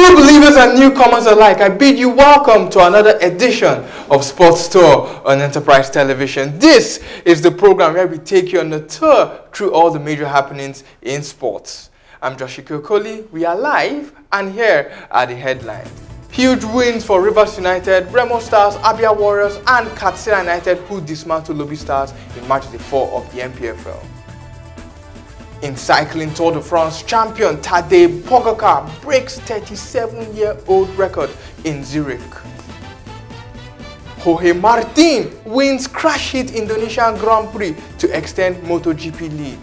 True believers and newcomers alike, I bid you welcome to another edition of Sports Tour on Enterprise Television. This is the program where we take you on a tour through all the major happenings in sports. I'm Joshua Okoli. We are live, and here are the headlines. Huge wins for Rivers United, Remo Stars, Abia Warriors, and Katsina United, who dismantled Lobby Stars in match day 4 of the MPFL. In cycling, Tour de France champion Tadej Pogacar breaks 37-year-old record in Zurich. Jorge Martin wins crash-hit Indonesian Grand Prix to extend MotoGP lead.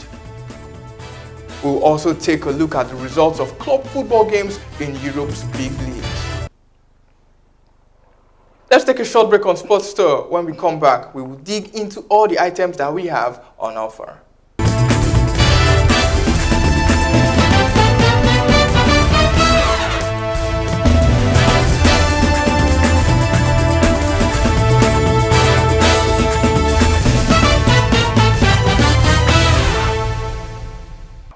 We'll also take a look at the results of club football games in Europe's big leagues. Let's take a short break on Sports Tour. When we come back, we will dig into all the items that we have on offer.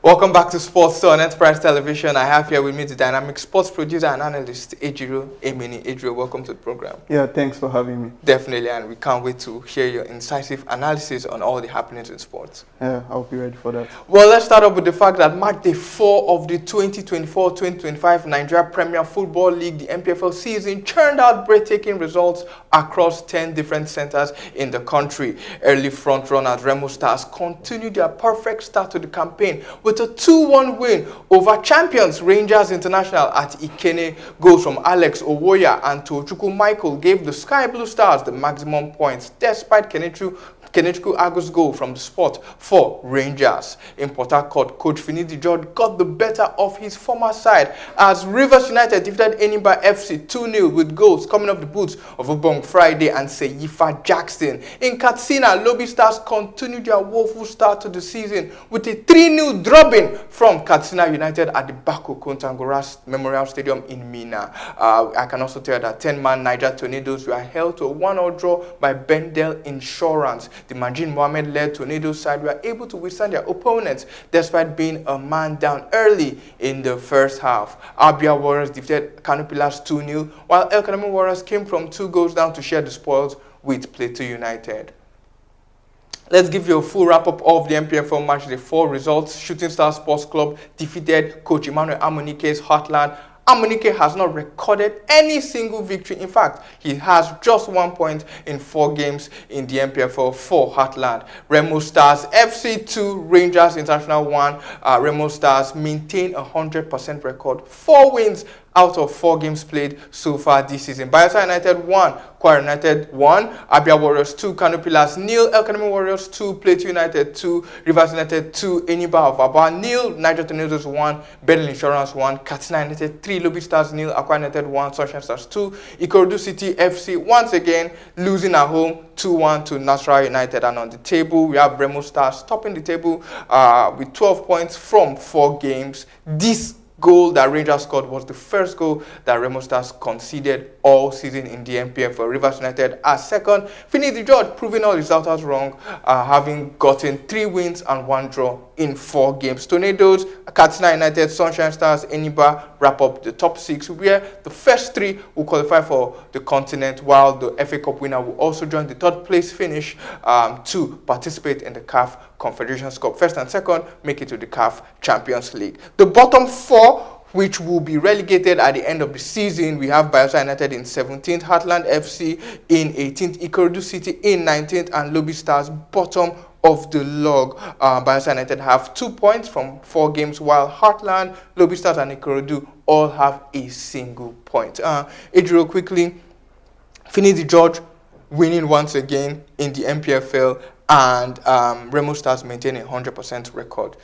Welcome back to Sports Tour on Enterprise Television. I have here with me the dynamic sports producer and analyst, Ejiro Emini. Ejiro, welcome to the program. Yeah, thanks for having me. Definitely, and we can't wait to hear your incisive analysis on all the happenings in sports. Yeah, I'll be ready for that. Well, let's start off with the fact that match day 4 of the 2024-2025 Nigeria Premier Football League, the MPFL season, churned out breathtaking results across 10 different centers in the country. Early front-runners Remo Stars continued their perfect start to the campaign with a 2-1 win over champions Rangers International at Ikene. Goals from Alex Owoya and Tochukwu Michael gave the Sky Blue Stars the maximum points, despite Kenechukwu Agu's goal from the spot for Rangers. In Port Harcourt, coach Finidi George got the better of his former side as Rivers United defeated Enimba FC 2-0 with goals coming off the boots of Obong Friday and Seyifa Jackson. In Katsina, Lobby Stars continued their woeful start to the season with a 3-0 drubbing from Katsina United at the Bako Kontangora Memorial Stadium in Mina. I can also tell you that 10-man Niger Tornadoes were held to a 1-1 draw by Bendel Insurance. The Majin Mohammed-led Tornadoes side were able to withstand their opponents despite being a man down early in the first half. Abia Warriors defeated Kano Pillars 2-0, while El Kanemi Warriors came from 2 goals down to share the spoils with Plateau United. Let's give you a full wrap-up of the MPFL match day 4 results. Shooting Star Sports Club defeated Coach Emmanuel Amunike's Heartland. Amunike has not recorded any single victory. In fact, he has just 1 point in 4 games in the MPFL for Heartland. Remo Stars FC 2, Rangers International 1. Remo Stars maintain a 100% record. 4 wins out of 4 games played so far this season. Bayelsa United 1, Kwara United 1, Abia Warriors 2, Kano Pillars 0, El Kanemi Warriors 2, Plateau United 2, Rivers United 2, Enimba of Aba 0, Niger Tornadoes 1, Bedell Insurance 1, Katsina United 3, Lobby Stars 0, Akwa United 1, Sunshine Stars 2, Ikorodu City FC once again losing at home 2-1 to Nasarawa United. And on the table, we have Remo Stars topping the table with 12 points from 4 games. This goal that Rangers scored was the first goal that Remo Stars conceded all season in the MPFL. Rivers United as second. Finidi George proving all his doubters wrong, having gotten 3 wins and 1 draw in 4 games. Tornadoes, Katsina United, Sunshine Stars, Enimba wrap up the top 6, where the first 3 will qualify for the continent, while the FA Cup winner will also join the 3rd place finish to participate in the CAF Confederations Cup. First and second make it to the CAF Champions League. The bottom 4, which will be relegated at the end of the season, we have Bayelsa United in 17th, Heartland FC in 18th, Ikorodu City in 19th, and Lobby Stars bottom of the log. Bayelsa United have 2 points from 4 games, while Heartland, Lobby Stars, and Ikorodu all have a single point. Ejiro, quickly, Finidi George winning once again in the MPFL, and Remo Stars maintaining a 100% record.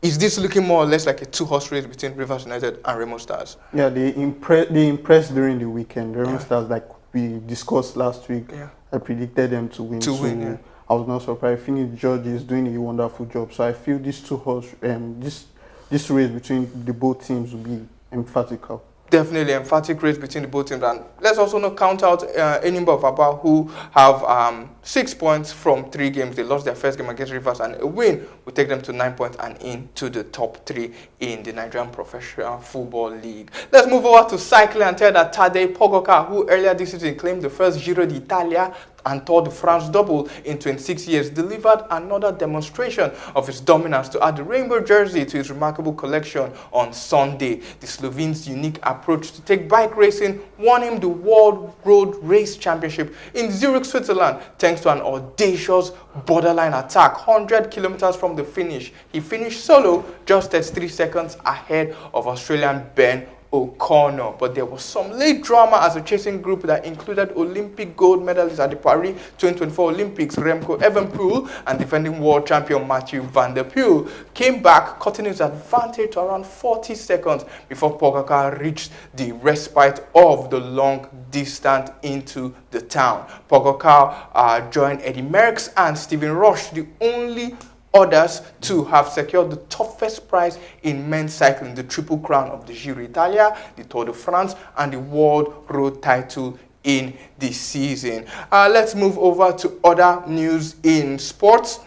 Is this looking more or less like a 2-horse race between Rivers United and Remo Stars? Yeah, they impressed during the weekend. Remo Stars, like we discussed last week, I predicted them to win. I was not surprised. Finidi George is doing a wonderful job. So I feel this 2-horse, this race between the both teams will be emphatical. Definitely emphatic race between the both teams. And let's also not count out Enyimba of Aba, who have 6 points from 3 games. They lost their first game against Rivers, and a win will take them to 9 points and into the top 3 in the Nigerian Professional Football League. Let's move over to cycling and tell that Tadej Pogacar, who earlier this season claimed the first Giro d'Italia and Tour de France double in 26 years, delivered another demonstration of his dominance to add the rainbow jersey to his remarkable collection on Sunday. The Slovene's unique approach to take bike racing won him the World Road Race Championship in Zurich, Switzerland, thanks to an audacious borderline attack 100 kilometers from the finish. He finished solo, just 33 seconds ahead of Australian Ben O'Connor. But there was some late drama as a chasing group that included Olympic gold medalist at the Paris 2024 Olympics Remco Evenepoel and defending world champion Mathieu van der Poel came back, cutting his advantage to around 40 seconds before Pogacar reached the respite of the long distance into the town. Pogacar joined Eddie Merckx and Stephen Roche, the only others to have secured the toughest prize in men's cycling, the Triple Crown of the Giro d'Italia, the Tour de France, and the World Road title in the season. Let's move over to other news in sports.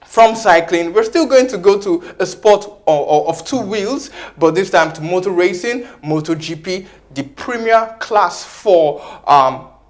From cycling, we're still going to go to a sport of 2 wheels, but this time to motor racing, MotoGP, the premier class for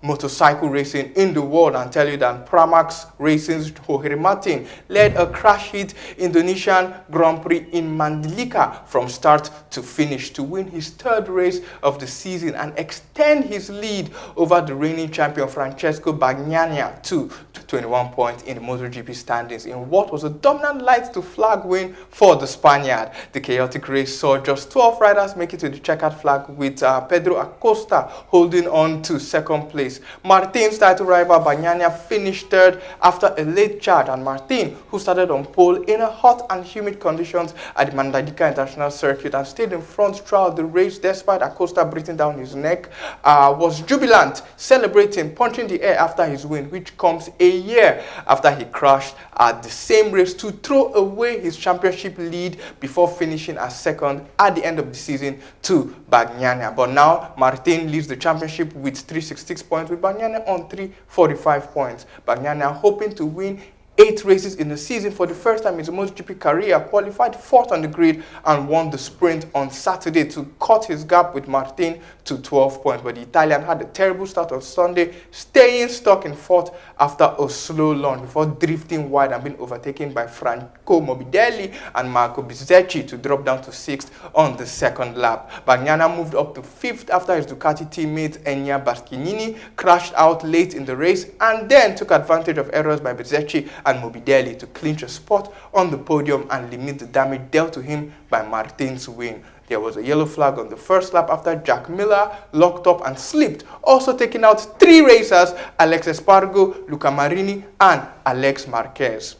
motorcycle racing in the world, and tell you that Pramac Racing's Jorge Martin led a crash hit Indonesian Grand Prix in Mandalika from start to finish to win his 3rd race of the season and extend his lead over the reigning champion Francesco Bagnaia to 21 points in the MotoGP standings in what was a dominant light to flag win for the Spaniard. The chaotic race saw just 12 riders make it to the checkered flag, with Pedro Acosta holding on to 2nd place. Martin's title rival Bagnaia finished 3rd after a late charge, and Martin, who started on pole in a hot and humid conditions at the Mandalika International Circuit and stayed in front throughout the race despite Acosta breathing down his neck, was jubilant, celebrating, punching the air after his win, which comes a year after he crashed at the same race to throw away his championship lead before finishing as 2nd at the end of the season to Bagnaia. But now Martin leads the championship with 366 points, with Bagnaia on 345 points. Bagnaia, hoping to win 8 races in the season for the first time in his MotoGP career, qualified 4th on the grid and won the sprint on Saturday to cut his gap with Martin to 12 points. But the Italian had a terrible start on Sunday, staying stuck in 4th after a slow launch before drifting wide and being overtaken by Franco Morbidelli and Marco Bezzecchi to drop down to 6th on the 2nd lap. Bagnaia moved up to 5th after his Ducati teammate Enya Bastianini crashed out late in the race and then took advantage of errors by Bezzecchi and Morbidelli to clinch a spot on the podium and limit the damage dealt to him by Martin's win. There was a yellow flag on the 1st lap after Jack Miller locked up and slipped, also taking out 3 racers, Alex Espargo, Luca Marini, and Alex Marquez.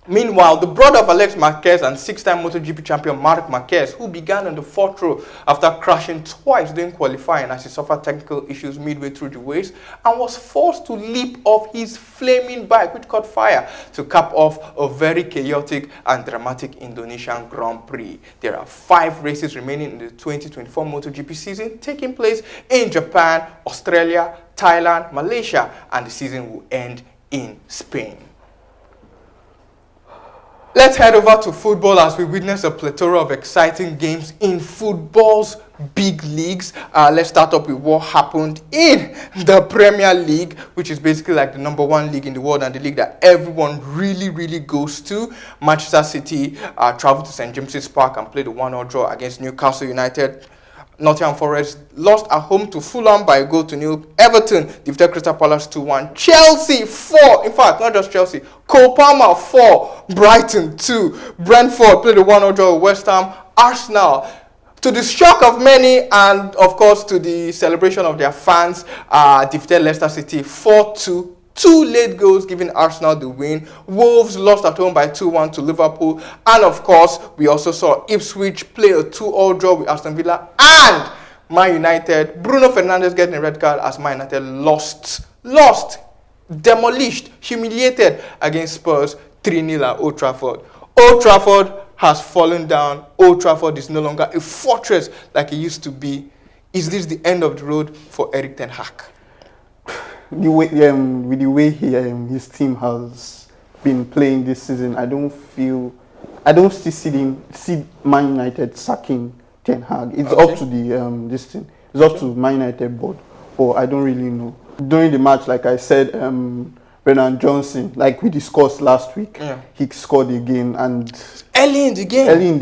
Meanwhile, the brother of Alex Marquez and 6-time MotoGP champion Marc Marquez, who began on the 4th row after crashing twice during qualifying as he suffered technical issues midway through the race and was forced to leap off his flaming bike, which caught fire, to cap off a very chaotic and dramatic Indonesian Grand Prix. There are 5 races remaining in the 2024 MotoGP season, taking place in Japan, Australia, Thailand, Malaysia, and the season will end in Spain. Let's head over to football as we witness a plethora of exciting games in football's big leagues. Let's start up with what happened in the Premier League, which is basically like the #1 league in the world and the league that everyone really goes to. Manchester City traveled to St. James's Park and played a 1-1 draw against Newcastle United. Nottingham Forest lost at home to Fulham by a goal to nil. Everton defeated Crystal Palace 2-1. Chelsea 4, in fact, not just Chelsea, Cole Palmer 4, Brighton 2. Brentford played a 1-0 draw with West Ham. Arsenal, to the shock of many and of course to the celebration of their fans, defeated Leicester City 4-2. 2 late goals giving Arsenal the win. Wolves lost at home by 2-1 to Liverpool. And of course, we also saw Ipswich play a 2-2 draw with Aston Villa. And Man United, Bruno Fernandes getting a red card as Man United lost, demolished, humiliated against Spurs 3-0 at Old Trafford. Old Trafford has fallen down. Old Trafford is no longer a fortress like it used to be. Is this the end of the road for Erik ten Hag? With the way his team has been playing this season, I don't still see Man United sacking Ten Hag. It's up to the this thing. It's up to Man United board, but I don't really know. During the match, like I said, Brennan Johnson, like we discussed last week, he scored again, and early in the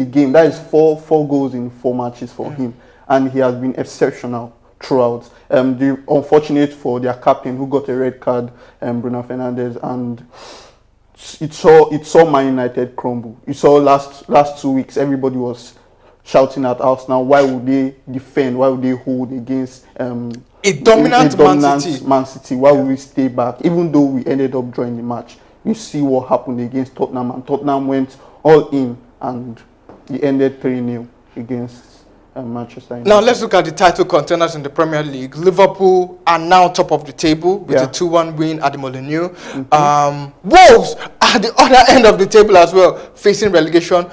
game, that is four goals in 4 matches for him, and he has been exceptional throughout. The unfortunate for their captain who got a red card, Bruno Fernandes, and it saw Man United crumble. You saw last 2 weeks, everybody was shouting at Arsenal, why would they defend? Why would they hold against a dominant Man City? Why would we stay back? Even though we ended up drawing the match, you see what happened against Tottenham, and Tottenham went all in, and he ended 3-0 against Manchester United. Now let's look at the title contenders in the Premier League. Liverpool are now top of the table with a 2-1 win at the Molineux. Wolves at the other end of the table as well, facing relegation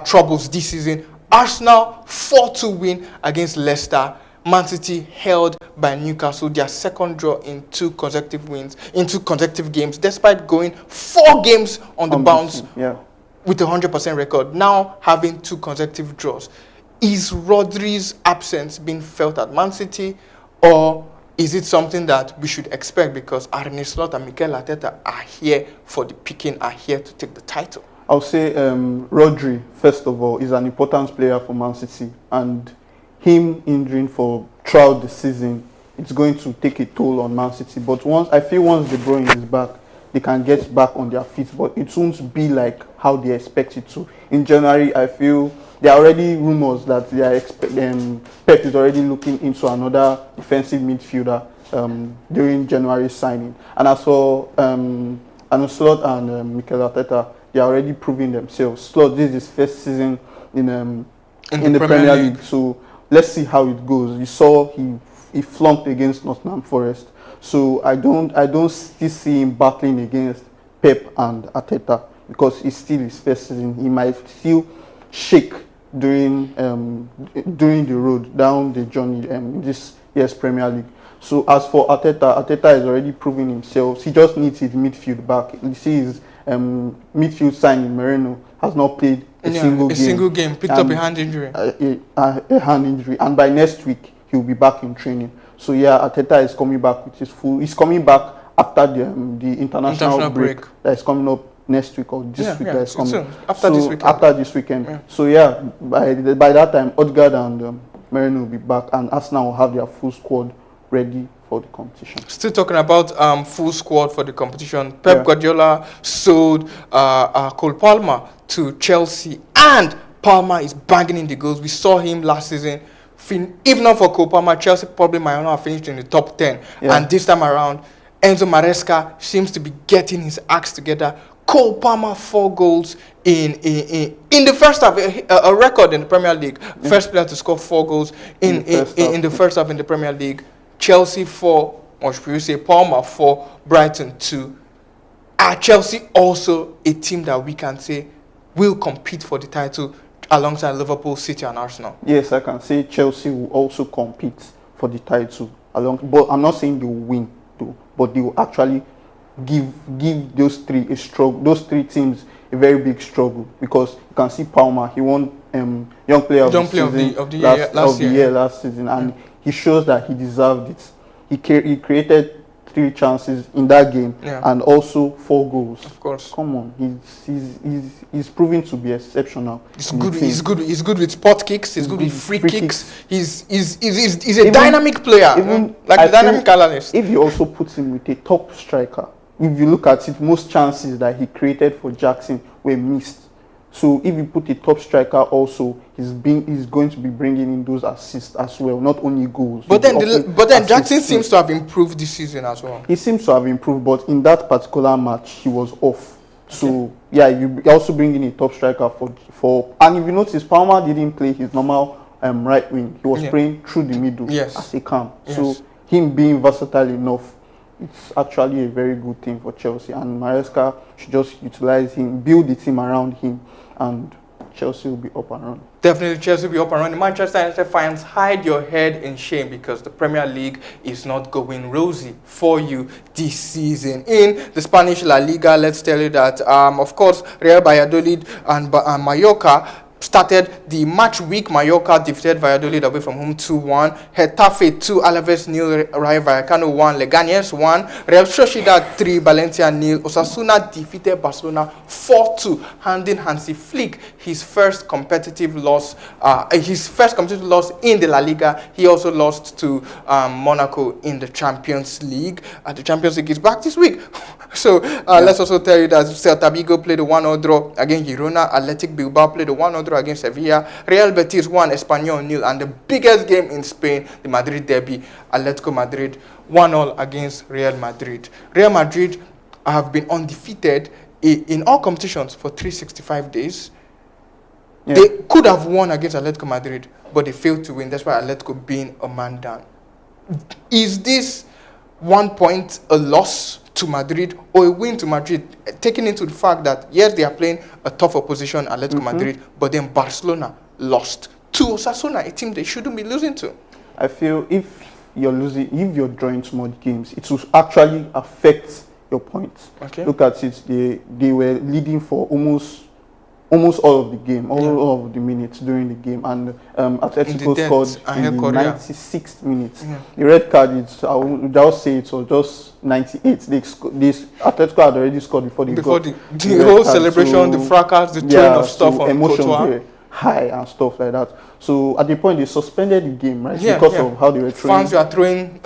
troubles this season. Arsenal 4-2 win against Leicester. Man City held by Newcastle, their second draw in 2 consecutive games, despite going 4 games on the bounce with a 100% record. Now having 2 consecutive draws. Is Rodri's absence being felt at Man City, or is it something that we should expect because Arne Slot and Mikel Arteta are here for the picking, are here to take the title? I'll say Rodri, first of all, is an important player for Man City, and him injuring throughout the season, it's going to take a toll on Man City. But once De Bruyne is back, they can get back on their feet, but it won't be like how they expect it to. In January, I feel there are already rumors that they are Pep is already looking into another defensive midfielder during January signing. And as for Arne Slot and Mikel Arteta, they are already proving themselves. Slot, this is his first season in the Premier League, so let's see how it goes. You saw he flunked against Nottingham Forest, so I don't still see him battling against Pep and Arteta because it's still his first season. He might still shake during the road down the journey this year's Premier League. So as for Arteta is already proving himself. He just needs his midfield back. You see his midfield signing Moreno has not played a single game. Picked up a hand injury. A hand injury, and by next week he'll be back in training. So yeah, Arteta is coming back with his full. He's coming back after the international break that is coming up next week or this week that is coming. After this weekend. Yeah. So yeah, by that time, Odegaard and Moreno will be back, and Arsenal will have their full squad ready for the competition. Still talking about full squad for the competition. Pep Guardiola sold Cole Palmer to Chelsea, and Palmer is banging in the goals. We saw him last season. If not for Cole Palmer, Chelsea probably might not have finished in the top 10. Yeah. And this time around, Enzo Maresca seems to be getting his acts together. Cole Palmer 4 goals in the first half, a record in the Premier League. First player to score 4 goals in the first half in the Premier League. Chelsea 4, or should we say Palmer 4, Brighton 2. Are Chelsea also a team that we can say will compete for the title alongside Liverpool, City and Arsenal? Yes, I can say Chelsea will also compete for the title. But I'm not saying they will win, though, but they will actually give those three teams a very big struggle, because you can see Palmer, he won young player of the year last season, and he shows that he deserved it. He created 3 chances in that game and also 4 goals. Of course, come on, he's proving to be exceptional. He's good with spot kicks. He's good with free kicks. He's a dynamic player, like a dynamic analyst. If you also put him with a top striker, if you look at it, most chances that he created for Jackson were missed. So if you put a top striker also, he's going to be bringing in those assists as well, not only goals. But then Jackson seems to have improved this season as well. He seems to have improved, but in that particular match, he was off. So yeah, you also bring in a top striker for and if you notice, Palmer didn't play his normal right wing. He was playing through the middle as a cam. So him being versatile enough, it's actually a very good thing for Chelsea, and Maresca should just utilize him, build the team around him, and Chelsea will be up and running. Definitely Chelsea will be up and running. Manchester United fans, hide your head in shame because the Premier League is not going rosy for you this season. In the Spanish La Liga, let's tell you that, of course, Real Valladolid and Mallorca started the match week. Mallorca defeated Valladolid away from home 2-1. Getafe 2, Alaves 0, Rayo Vallecano 1, Leganés 1, Real Sociedad 3, Valencia 0. Osasuna defeated Barcelona 4-2, handing Hansi Flick his first competitive loss in the La Liga. He also lost to Monaco in the Champions League. The Champions League is back this week. So let's also tell you that Celta Vigo played a 1-0 draw against Girona. Athletic Bilbao played a 1-0 draw against Sevilla. Real Betis 1, Espanyol 0. And the biggest game in Spain, the Madrid derby, Atletico Madrid 1-0 against Real Madrid. Real Madrid have been undefeated in all competitions for 365 days. Yeah. They could have won against Atletico Madrid, but they failed to win. That's why Atletico being a man down. Is this 1 point a loss to Madrid or a win to Madrid, taking into the fact that yes, they are playing a tough opposition, Atletico Madrid, but then Barcelona lost to Osasuna, a team they shouldn't be losing to? I feel if you're drawing small games, it will actually affect your points. Okay. Look at it, they were leading for almost all of the game, all of the minutes during the game, and Atletico scored in the 96th minute. Yeah. The red card is, I would just say it was just 98. Atletico had already scored before the whole celebration, the fracas, the throwing of stuff on Courtois. High and stuff like that. So at the point they suspended the game, right? Because of how they were throwing. Fans were throwing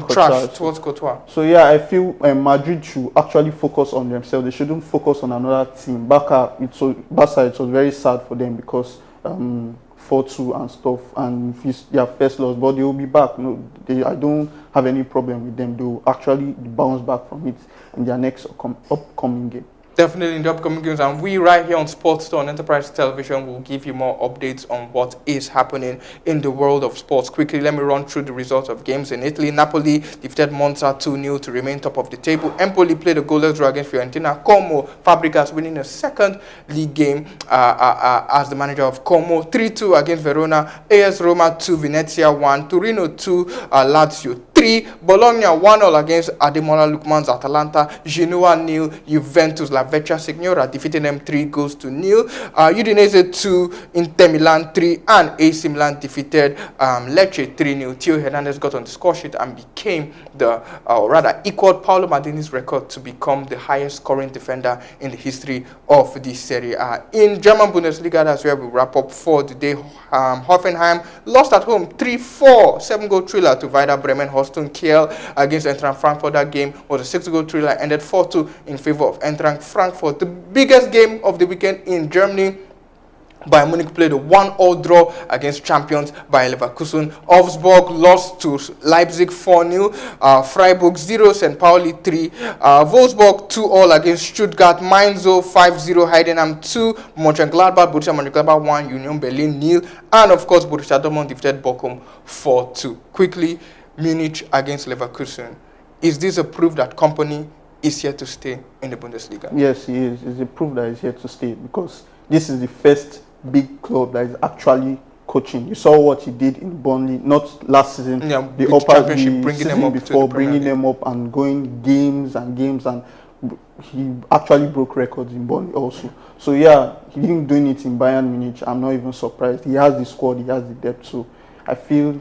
trash towards Courtois. So yeah, I feel Madrid should actually focus on themselves. They shouldn't focus on another team. Barca, it was very sad for them because 4-2 and stuff, and it's their first loss. But they will be back. I don't have any problem with them. They will actually bounce back from it in their next upcoming game. Definitely in the upcoming games, and we right here on Sports Store on Enterprise Television will give you more updates on what is happening in the world of sports. Quickly, let me run through the results of games in Italy. Napoli defeated Monza 2-0 to remain top of the table. Empoli played a goalless draw against Fiorentina. Como Fabregas winning a second league game as the manager of Como. 3-2 against Verona. AS Roma 2, Venezia 1, Torino 2, Lazio 3, Bologna 1-0 against Ademola Lookman's Atalanta. Genoa 0, Juventus La Vecchia Signora defeating them 3-0. Udinese 2, Inter Milan 3, and AC Milan defeated Lecce 3-0. Theo Hernandez got on the score sheet and became equaled Paolo Maldini's record to become the highest scoring defender in the history of the Serie A. In German Bundesliga, that's where we wrap up for the day. Hoffenheim lost at home 3-4, 7-goal thriller to Werder Bremen. Holstein Kiel against Eintracht Frankfurt. That game was a 6-goal thriller, ended 4-2 in favor of Eintracht Frankfurt. The biggest game of the weekend in Germany, Bayern Munich played a 1-1 draw against champions Bayer Leverkusen. Augsburg lost to Leipzig 4-0. Freiburg 0, St. Pauli 3. Wolfsburg 2-2 against Stuttgart. Mainz 5-0, Heidenheim 2. Mönchengladbach, Borussia Mönchengladbach 1, Union Berlin 0. And of course, Borussia Dortmund defeated Bochum 4-2. Quickly, Munich against Leverkusen. Is this a proof that company is here to stay in the Bundesliga? Yes, he is. It's a proof that he's here to stay because this is the first big club that is actually coaching. You saw what he did in Burnley, not last season, the season before, bringing them up and going games and games, and he actually broke records in Burnley also. So yeah, he didn't do it in Bayern Munich. I'm not even surprised. He has the squad, he has the depth, so I feel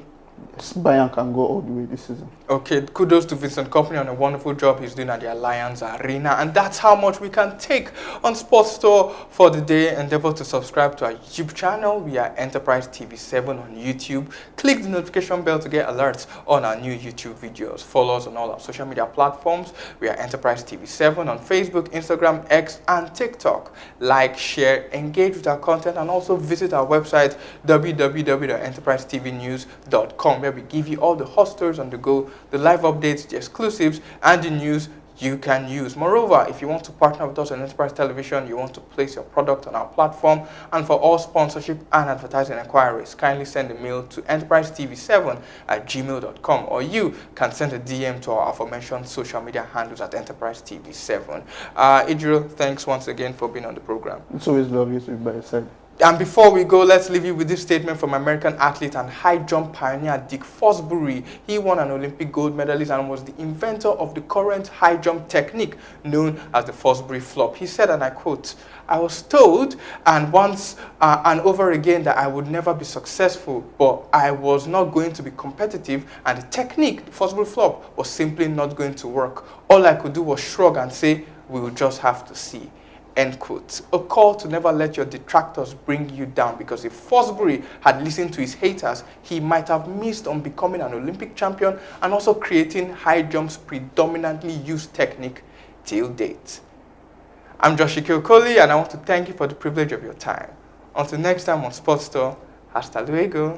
Bayern can go all the way this season. Okay, kudos to Vincent Kompany on a wonderful job he's doing at the Alliance Arena. And that's how much we can take on Sports Store for the day. Endeavor to subscribe to our YouTube channel. We are Enterprise TV 7 on YouTube. Click the notification bell to get alerts on our new YouTube videos. Follow us on all our social media platforms. We are Enterprise TV 7 on Facebook, Instagram, X, and TikTok. Like, share, engage with our content, and also visit our website, www.enterprisetvnews.com, where we give you all the hot stories on the go, the live updates, the exclusives, and the news you can use. Moreover, if you want to partner with us on Enterprise Television, you want to place your product on our platform, and for all sponsorship and advertising inquiries, kindly send a mail to enterprisetv7@gmail.com, or you can send a DM to our aforementioned social media handles at Enterprise TV7. Idril, thanks once again for being on the program. It's always lovely to be by your side. And before we go, let's leave you with this statement from American athlete and high jump pioneer Dick Fosbury. He won an Olympic gold medalist and was the inventor of the current high jump technique known as the Fosbury flop. He said, and I quote, "I was told and once and over again that I would never be successful, but I was not going to be competitive, and the technique, the Fosbury flop, was simply not going to work. All I could do was shrug and say, we will just have to see." End quote. A call to never let your detractors bring you down, because if Fosbury had listened to his haters, he might have missed on becoming an Olympic champion and also creating high jumps predominantly used technique till date. I'm Joshua Okoli, and I want to thank you for the privilege of your time. Until next time on Sports Store, hasta luego.